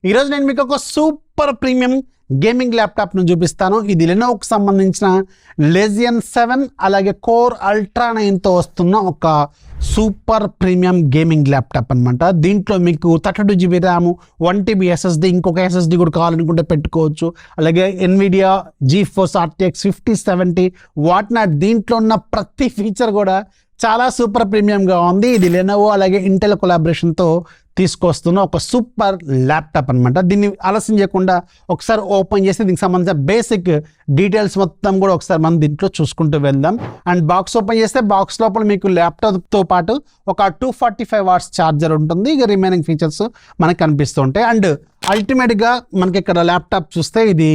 ఈరోజు నేను మీకు ఒక సూపర్ ప్రీమియం గేమింగ్ ల్యాప్టాప్ను చూపిస్తాను. ఇది లెనోవోకి సంబంధించిన లెజియన్ 7 అలాగే కోర్ అల్ట్రా 9తో వస్తున్న ఒక సూపర్ ప్రీమియం గేమింగ్ ల్యాప్టాప్ అనమాట. దీంట్లో మీకు 32GB ర్యామ్, 1TB SSD, ఇంకొక SSD కూడా కావాలనుకుంటే పెట్టుకోవచ్చు. అలాగే ఎన్విడియా GeForce RTX 5070 వాట్నాట్, దీంట్లో ఉన్న ప్రతి ఫీచర్ కూడా చాలా సూపర్ ప్రీమియంగా ఉంది. ఇది లెనోవో అలాగే ఇంటెల్ కొలాబరేషన్తో తీసుకొస్తున్న ఒక సూపర్ ల్యాప్టాప్ అనమాట. దీన్ని ఆలస్యం చేయకుండా ఒకసారి ఓపెన్ చేసి దీనికి సంబంధించిన బేసిక్ డీటెయిల్స్ మొత్తం కూడా ఒకసారి మనం దీంట్లో చూసుకుంటూ వెళ్దాం. అండ్ బాక్స్ ఓపెన్ చేస్తే బాక్స్ లోపల మీకు ల్యాప్టాప్తో పాటు ఒక 245 వాట్స్ ఛార్జర్ ఉంటుంది. ఇక రిమైనింగ్ ఫీచర్స్ మనకు కనిపిస్తూ ఉంటాయి. అండ్ అల్టిమేట్గా మనకి ఇక్కడ ల్యాప్టాప్ చూస్తే ఇది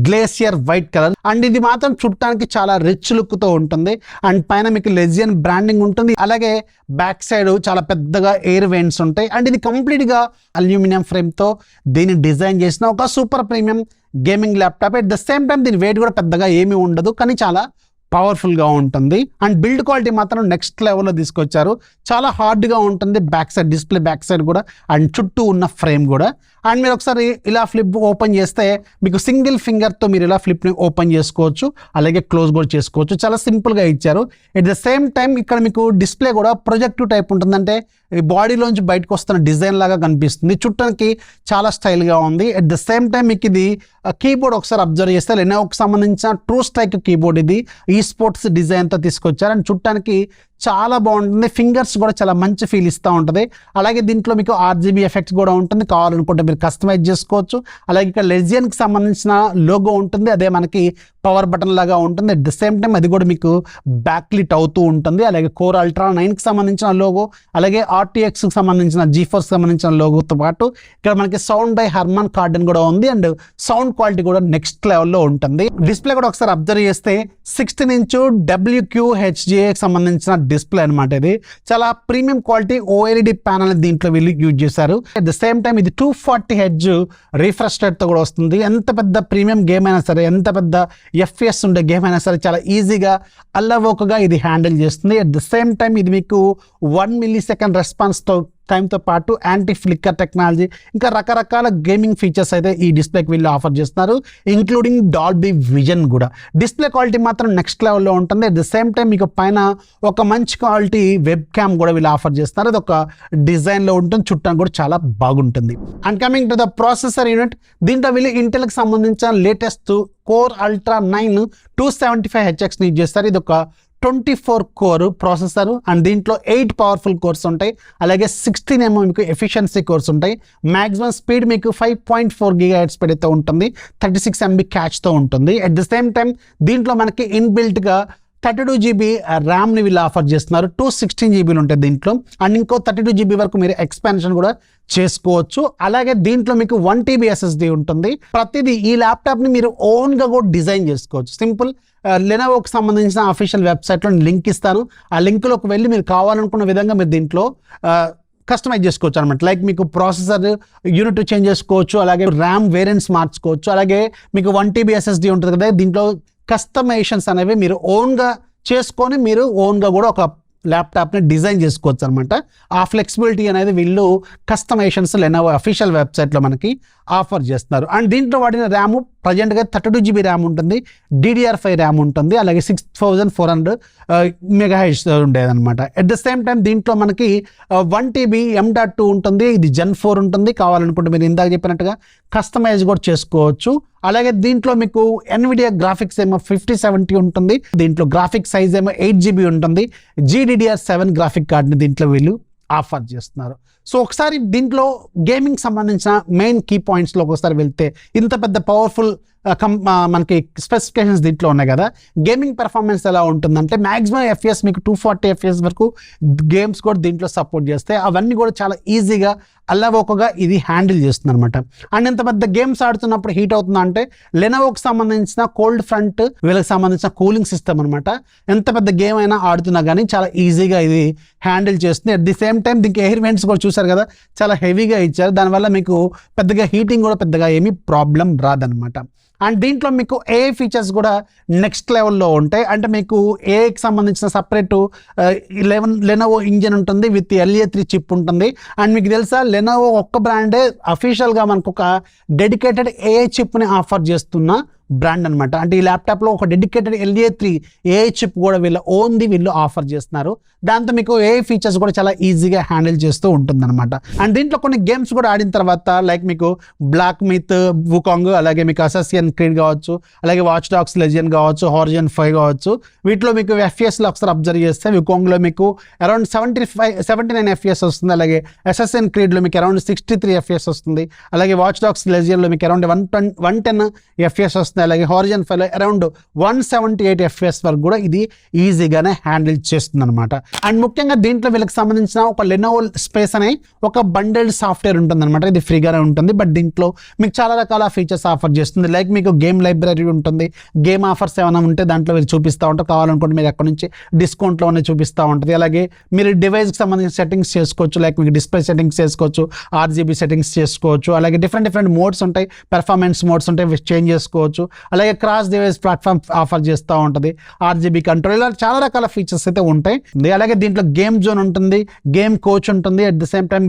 గ్లేసియర్ వైట్ కలర్ అండ్ ఇది మాత్రం చుట్టానికి చాలా రిచ్ లుక్తో ఉంటుంది. అండ్ పైన మీకు లెజియన్ బ్రాండింగ్ ఉంటుంది. అలాగే బ్యాక్ సైడ్ చాలా పెద్దగా ఎయిర్ వెంట్స్ ఉంటాయి. అండ్ ఇది కంప్లీట్గా అల్యూమినియం ఫ్రేమ్తో దీన్ని డిజైన్ చేసిన ఒక super premium gaming laptop. At the same time దీని వెయిట్ కూడా పెద్దగా ఏమీ ఉండదు, కానీ చాలా పవర్ఫుల్గా ఉంటుంది. అండ్ బిల్డ్ క్వాలిటీ మాత్రం నెక్స్ట్ లెవెల్లో తీసుకొచ్చారు. చాలా హార్డ్గా ఉంటుంది back side display, back side కూడా అండ్ చుట్టూ ఉన్న ఫ్రేమ్ కూడా. అండ్ మీరు ఒకసారి ఇలా ఫ్లిప్ ఓపెన్ చేస్తే మీకు సింగిల్ ఫింగర్తో మీరు ఇలా ఫ్లిప్ని ఓపెన్ చేసుకోవచ్చు, అలాగే క్లోజ్ కూడా చేసుకోవచ్చు. చాలా సింపుల్గా ఇచ్చారు. ఎట్ ద సేమ్ టైం ఇక్కడ మీకు డిస్ప్లే కూడా ప్రొజెక్టివ్ టైప్ ఉంటుంది. అంటే బాడీలోంచి బయటకు వస్తున్న డిజైన్ లాగా కనిపిస్తుంది. చుట్టానికి చాలా స్టైల్గా ఉంది. ఎట్ ద సేమ్ టైం మీకు ఇది కీబోర్డ్ ఒకసారి అబ్జర్వ్ చేస్తే లెనోవోకి సంబంధించిన ట్రూ స్ట్రైక్ కీబోర్డ్ ఇది. ఈ స్పోర్ట్స్ డిజైన్తో తీసుకొచ్చారు. అండ్ చుట్టానికి చాలా బాగుంటుంది. ఫింగర్స్ కూడా చాలా మంచి ఫీల్ ఇస్తూ ఉంటుంది. అలాగే దీంట్లో మీకు RGB ఎఫెక్ట్స్ కూడా ఉంటుంది. కావాలనుకుంటే మీరు కస్టమైజ్ చేసుకోవచ్చు. అలాగే ఇక్కడ లెజియన్కి సంబంధించిన లోగో ఉంటుంది, అదే మనకి పవర్ బటన్ లాగా ఉంటుంది. అట్ ద సేమ్ టైం అది కూడా మీకు బ్యాక్లిట్ అవుతూ ఉంటుంది. అలాగే కోర్ అల్ట్రా 9కి సంబంధించిన లోగో, అలాగే RTXకి సంబంధించిన GeForce సంబంధించిన లోగోతో పాటు ఇక్కడ మనకి సౌండ్ బై హర్మన్ కార్డెన్ కూడా ఉంది. అండ్ సౌండ్ క్వాలిటీ కూడా నెక్స్ట్ లెవెల్లో ఉంటుంది. డిస్ప్లే కూడా ఒకసారి అబ్జర్వ్ చేస్తే 16 ఇంచ్ WQHGAకి సంబంధించిన డిస్ప్లే అనమాట. ఇది చాలా ప్రీమియం క్వాలిటీ OLED ప్యానల్ దీంట్లో వీళ్ళు యూజ్ చేశారు. అట్ ద సేమ్ టైం ఇది 240Hz రిఫ్రెష్ రేట్తో కూడా వస్తుంది. ఎంత పెద్ద ప్రీమియం గేమ్ అయినా సరే, ఎంత పెద్ద FPS ఉండే గేమ్ అయినా సరే చాలా ఈజీగా అల్లవోకగా ఇది హ్యాండిల్ చేస్తుంది. అట్ ద సేమ్ టైం ఇది మీకు 1 millisecond రెస్పాన్స్తో టైంతో పాటు యాంటీ ఫ్లిక్కర్ టెక్నాలజీ, ఇంకా రకరకాల గేమింగ్ ఫీచర్స్ అయితే ఈ డిస్ప్లేకి వీళ్ళు ఆఫర్ చేస్తున్నారు, ఇంక్లూడింగ్ డాల్బీ విజన్ కూడా. డిస్ప్లే క్వాలిటీ మాత్రం నెక్స్ట్ లెవెల్లో ఉంటుంది. అట్ ద సేమ్ టైం మీకు పైన ఒక మంచి క్వాలిటీ వెబ్ క్యామ్ కూడా వీళ్ళు ఆఫర్ చేస్తున్నారు. అది ఒక డిజైన్లో ఉంటుంది, చుట్టానికి కూడా చాలా బాగుంటుంది. And coming to the processor unit, దీంట్లో వీళ్ళు ఇంటెల్కి సంబంధించిన latest core ultra 9 275HX use చేస్తారు. ఇది ఒక 24 కోర్ ప్రాసెసర్ అండ్ దీంట్లో 8 పవర్ఫుల్ కోర్స్ ఉంటాయి. అలాగే 16 మీకు ఎఫిషియన్సీ కోర్స్ ఉంటాయి. మ్యాక్సిమం స్పీడ్ మీకు 5.4 GHz స్పీడ్ అయితే ఉంటుంది. 36 MB క్యాచ్తో ఉంటుంది. అట్ ద సేమ్ టైం దీంట్లో మనకి ఇన్బిల్ట్గా 32GB ర్యామ్ని వీళ్ళు ఆఫర్ చేస్తున్నారు. 216GB ఉంటాయి దీంట్లో. అండ్ ఇంకో 32GB వరకు మీరు ఎక్స్పాన్షన్ కూడా చేసుకోవచ్చు. అలాగే దీంట్లో మీకు 1TB SSD ఉంటుంది. ప్రతిదీ ఈ ల్యాప్టాప్ని మీరు ఓన్గా కూడా డిజైన్ చేసుకోవచ్చు. సింపుల్ లెనోవోకి సంబంధించిన అఫీషియల్ వెబ్సైట్లో లింక్ ఇస్తాను. ఆ లింక్లోకి వెళ్ళి మీరు కావాలనుకున్న విధంగా మీరు దీంట్లో కస్టమైజ్ చేసుకోవచ్చు అనమాట. లైక్ మీకు ప్రాసెసర్ యూనిట్ చేంజ్ చేసుకోవచ్చు, అలాగే ర్యామ్ వేరియంట్స్ మార్చుకోవచ్చు. అలాగే మీకు 1TB SSD ఉంటుంది కదా, దీంట్లో కస్టమైజేషన్స్ అనేవి మీరు ఓన్గా చేసుకొని మీరు ఓన్గా కూడా ఒక ల్యాప్టాప్ని డిజైన్ చేసుకోవచ్చు అనమాట. ఆ ఫ్లెక్సిబిలిటీ అనేది వీళ్ళు కస్టమైజేషన్స్ లెనోవో అఫీషియల్ వెబ్సైట్లో మనకి ఆఫర్ చేస్తున్నారు. అండ్ దీంట్లో వాడిన ర్యామ్ ప్రజెంట్గా 32GB ర్యామ్ ఉంటుంది, DDR5 ర్యామ్ ఉంటుంది, అలాగే 6400 MHz ఉండేదన్నమాట. అట్ ద సేమ్ టైం దీంట్లో మనకి 1TB M.2 ఉంటుంది. ఇది Gen 4 ఉంటుంది. కావాలనుకుంటే మీరు ఇందాక చెప్పినట్టుగా కస్టమైజ్ కూడా చేసుకోవచ్చు. అలాగే దీంట్లో మీకు ఎన్విడియా గ్రాఫిక్స్ ఏమో 5070 ఉంటుంది. దీంట్లో గ్రాఫిక్ సైజ్ ఏమో 8GB ఉంటుంది. GDDR7 గ్రాఫిక్ కార్డ్ని దీంట్లో వీళ్ళు ఆఫర్ చేస్తున్నారు. సో ఒకసారి దీంట్లో గేమింగ్ సంబంధించిన మెయిన్ కీ పాయింట్స్లోకి ఒకసారి వెళ్తే, ఇంత పెద్ద పవర్ఫుల్ మనకి స్పెసిఫికేషన్స్ దీంట్లో ఉన్నాయి కదా, గేమింగ్ పెర్ఫార్మెన్స్ ఎలా ఉంటుందంటే మ్యాక్సిమం FPS మీకు 240 FPS వరకు గేమ్స్ కూడా దీంట్లో సపోర్ట్ చేస్తాయి. అవన్నీ కూడా చాలా ఈజీగా అల్లవోకగా ఇది హ్యాండిల్ చేస్తుంది అనమాట. అండ్ ఎంత పెద్ద గేమ్స్ ఆడుతున్నప్పుడు హీట్ అవుతుందా అంటే లెనోవోకి సంబంధించిన కోల్డ్ ఫ్రంట్ వీళ్ళకి సంబంధించిన కూలింగ్ సిస్టమ్ అనమాట. ఎంత పెద్ద గేమ్ అయినా ఆడుతున్నా కానీ చాలా ఈజీగా ఇది హ్యాండిల్ చేస్తుంది. అట్ ది సేమ్ టైం దీనికి ఎయిర్ వెంట్స్ కూడా చూసారు కదా, చాలా హెవీగా ఇచ్చారు. దానివల్ల మీకు పెద్దగా హీటింగ్ కూడా పెద్దగా ఏమీ ప్రాబ్లం రాదనమాట. అండ్ దీంట్లో మీకు ఏ ఫీచర్స్ కూడా నెక్స్ట్ లెవెల్లో ఉంటాయి. అంటే మీకు ఏకి సంబంధించిన సపరేట్ లెనోవో ఇంజిన్ ఉంటుంది విత్ LA3 చిప్ ఉంటుంది. అండ్ మీకు తెలుసా లెనోవో ఒక్క బ్రాండే అఫీషియల్గా మనకు ఒక డెడికేటెడ్ AI చిప్ని ఆఫర్ చేస్తున్న బ్రాండ్ అనమాట. అంటే ఈ ల్యాప్టాప్లో ఒక డెడికేటెడ్ LA3 AI చిప్ కూడా వీళ్ళు ఆఫర్ చేస్తున్నారు. దాంతో మీకు AI ఫీచర్స్ కూడా చాలా ఈజీగా హ్యాండిల్ చేస్తూ ఉంటుందన్నమాట. అండ్ దీంట్లో కొన్ని గేమ్స్ కూడా ఆడిన తర్వాత లైక్ మీకు బ్లాక్ మిత్, వుకాంగ్, అలాగే మీకు అసాసిన్ క్రీడ్ కావచ్చు, అలాగే వాచ్ డాగ్స్ లెజెండ్ కావచ్చు, హారిజన్ 5 కావచ్చు. వీటిలో మీకు FPSలో ఒకసారి అబ్జర్వ్ చేస్తే వుకాంగ్లో మీకు అరౌండ్ 79 FPS వస్తుంది. అలాగే అసాసిన్ క్రీడ్లో మీకు అరౌండ్ 63 FPS వస్తుంది. అలాగే వాచ్ డాగ్స్ లెజెండ్లో మీకు అరౌండ్ 110 FPS వస్తుంది. అలాగే హారిజన్ 5 అరౌండ్ 178 FPS వరకు కూడా ఇది ఈజీగానే హ్యాండిల్ చేస్తుంది అనమాట. అండ్ ముఖ్యంగా దీంట్లో వీళ్ళకి సంబంధించిన ఒక లెనోవో స్పేస్ అనే ఒక బండెల్డ్ సాఫ్ట్వేర్ ఉంటుంది అనమాట. ఇది ఫ్రీగానే ఉంటుంది, బట్ దీంట్లో మీకు చాలా రకాల ఫీచర్స్ ఆఫర్ చేస్తుంది. లైక్ మీకు గేమ్ లైబ్రరీ ఉంటుంది, గేమ్ ఆఫర్స్ ఏమైనా ఉంటే దాంట్లో వీళ్ళు చూపిస్తూ ఉంటారు. కావాలనుకుంటే మీరు అక్కడ నుంచి డిస్కౌంట్లోనే చూపిస్తూ ఉంటుంది. అలాగే మీరు డివైస్కి సంబంధించిన సెట్టింగ్స్ చేసుకోవచ్చు, లైక్ మీకు డిస్ప్లే సెట్టింగ్స్ చేసుకోవచ్చు, RGB సెట్టింగ్స్ చేసుకోవచ్చు. అలాగే డిఫరెంట్ మోడ్స్ ఉంటాయి, పెర్ఫార్మెన్స్ మోడ్స్ ఉంటాయి, చేంజ్ చేసుకోవచ్చు. అలాగే క్రాస్ డివైస్ ప్లాట్ఫామ్ ఆఫర్ చేస్తూ ఉంటుంది, RGB కంట్రోల్, ఇలా చాలా రకాల ఫీచర్స్ అయితే ఉంటాయి. అలాగే దీంట్లో గేమ్ జోన్ ఉంటుంది, గేమ్ కోచ్ ఉంటుంది, అట్ ద సేమ్ టైం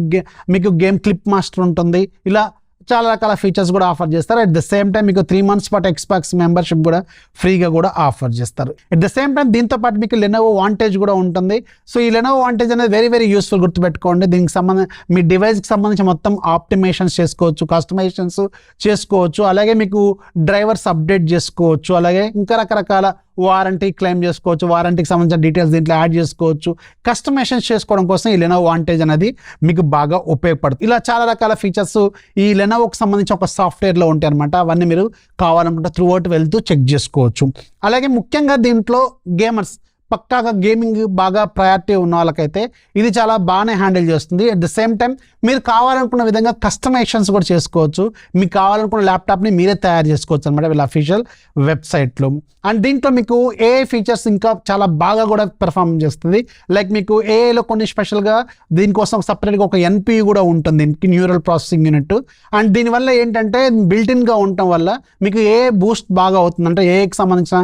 మీకు గేమ్ క్లిప్ మాస్టర్ ఉంటుంది. ఇలా చాలా రకాల ఫీచర్స్ కూడా ఆఫర్ చేస్తారు. అట్ ద సేమ్ టైం మీకు 3 months పాటు ఎక్స్బాక్స్ మెంబర్షిప్ కూడా ఫ్రీగా కూడా ఆఫర్ చేస్తారు. అట్ ద సేమ్ టైం దీంతో పాటు మీకు లెనోవో వాంటేజ్ కూడా ఉంటుంది. సో ఈ లెనోవో వాంటేజ్ అనేది వెరీ యూస్ఫుల్, గుర్తుపెట్టుకోండి. దీనికి సంబంధించి మీ డివైస్కి సంబంధించి మొత్తం ఆప్టిమేషన్స్ చేసుకోవచ్చు, కస్టమైజేషన్స్ చేసుకోవచ్చు, అలాగే మీకు డ్రైవర్స్ అప్డేట్ చేసుకోవచ్చు, అలాగే ఇంకా రకరకాల వారంటీ క్లెయిమ్ చేసుకోవచ్చు, వారంటీకి సంబంధించిన డీటెయిల్స్ దీంట్లో యాడ్ చేసుకోవచ్చు. కస్టమైజేషన్ చేసుకోవడం కోసం ఈ లెనోవో వాంటేజ్ అనేది మీకు బాగా ఉపయోగపడుతుంది. ఇలా చాలా రకాల ఫీచర్స్ ఈ లెనోవోకి సంబంధించి ఒక సాఫ్ట్వేర్లో ఉంటాయి అనమాట. అవన్నీ మీరు కావాలనుకుంటే త్రూ అవుట్ వెళ్తూ చెక్ చేసుకోవచ్చు. అలాగే ముఖ్యంగా దీంట్లో గేమర్స్, పక్కాగా గేమింగ్ బాగా ప్రయారిటీ ఉన్న వాళ్ళకైతే ఇది చాలా బాగానే హ్యాండిల్ చేస్తుంది. అట్ ద సేమ్ టైం మీరు కావాలనుకున్న విధంగా కస్టమైజేషన్స్ కూడా చేసుకోవచ్చు. మీకు కావాలనుకున్న ల్యాప్టాప్ని మీరే తయారు చేసుకోవచ్చు అనమాట వీళ్ళ అఫీషియల్ వెబ్సైట్లో. అండ్ దీంట్లో మీకు AI ఫీచర్స్ ఇంకా చాలా బాగా కూడా పెర్ఫార్మ్ చేస్తుంది. లైక్ మీకు AIలో కొన్ని స్పెషల్గా దీనికోసం సపరేట్గా ఒక NPU కూడా ఉంటుంది, న్యూరల్ ప్రాసెసింగ్ యూనిట్. అండ్ దీనివల్ల ఏంటంటే బిల్టిన్గా ఉండటం వల్ల మీకు AI బూస్ట్ బాగా అవుతుంది. అంటే AIకి సంబంధించిన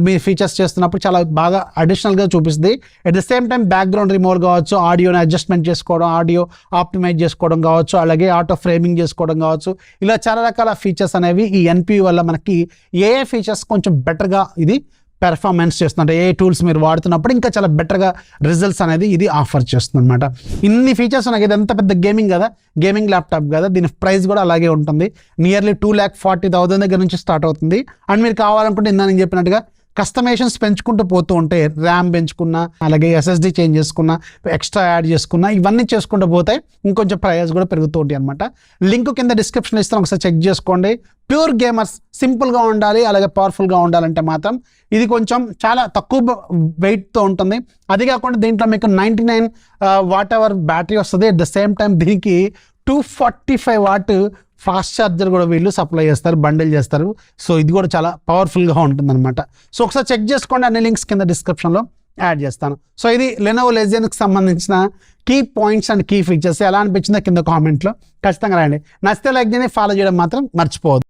మీ ఫీచర్స్ చేస్తున్నప్పుడు చాలా బాగా అడిషనల్గా చూపిస్తుంది. At the same time background removal కావచ్చు, ఆడియోని అడ్జస్ట్మెంట్ చేసుకోవడం, ఆడియో ఆప్టిమైజ్ చేసుకోవడం కావచ్చు, అలాగే ఆటో ఫ్రేమింగ్ చేసుకోవడం కావచ్చు. ఇలా చాలా రకాల ఫీచర్స్ అనేవి ఈ NPU వల్ల మనకి AI ఫీచర్స్ కొంచెం బెటర్గా ఇది పెర్ఫార్మెన్స్ చేస్తుంది. అంటే AI టూల్స్ మీరు వాడుతున్నప్పుడు ఇంకా చాలా బెటర్గా రిజల్ట్స్ అనేది ఇది ఆఫర్ చేస్తుంది అనమాట. ఇన్ని ఫీచర్స్ ఉన్నాయి. ఇది ఎంత పెద్ద గేమింగ్ కదా, గేమింగ్ ల్యాప్టాప్ కదా, దీని ప్రైస్ కూడా అలాగే ఉంటుంది. నియర్లీ 2,40,000 దగ్గర నుంచి స్టార్ట్ అవుతుంది. అండ్ మీరు కావాలనుకుంటే ఇందా నేను చెప్పినట్టుగా కస్టమైజేషన్స్ పెంచుకుంటూ పోతూ ఉంటే ర్యామ్ పెంచుకున్నా, అలాగే SSD చేంజ్ చేసుకున్నా, ఎక్స్ట్రా యాడ్ చేసుకున్నా, ఇవన్నీ చేసుకుంటూ పోతే ఇంకొంచెం ప్రైస్ కూడా పెరుగుతూ ఉంటాయి అనమాట. లింక్ కింద డిస్క్రిప్షన్లో ఇస్తాను, ఒకసారి చెక్ చేసుకోండి. ప్యూర్ గేమర్స్, సింపుల్గా ఉండాలి, అలాగే పవర్ఫుల్గా ఉండాలంటే మాత్రం ఇది కొంచెం చాలా తక్కువ వెయిట్తో ఉంటుంది. అది కాకుండా దీంట్లో మీకు 99 Wh బ్యాటరీ వస్తుంది. అట్ ద సేమ్ టైం దీనికి 245 వాట్ ఫాస్ట్ ఛార్జర్ కూడా వీళ్ళు సప్లై చేస్తారు, బండిల్ చేస్తారు. సో ఇది కూడా చాలా పవర్ఫుల్గా ఉంటుందన్నమాట. సో ఒకసారి చెక్ చేసుకోండి, అన్ని లింక్స్ కింద డిస్క్రిప్షన్లో యాడ్ చేస్తాను. సో ఇది లెనోవో లెజియన్కి సంబంధించిన key points and key features ఎలా అనిపించిందో కింద కామెంట్లో ఖచ్చితంగా రాయండి. నచ్చితే లైక్ చేయండి, ఫాలో చేయడం మాత్రం మర్చిపోవద్దు.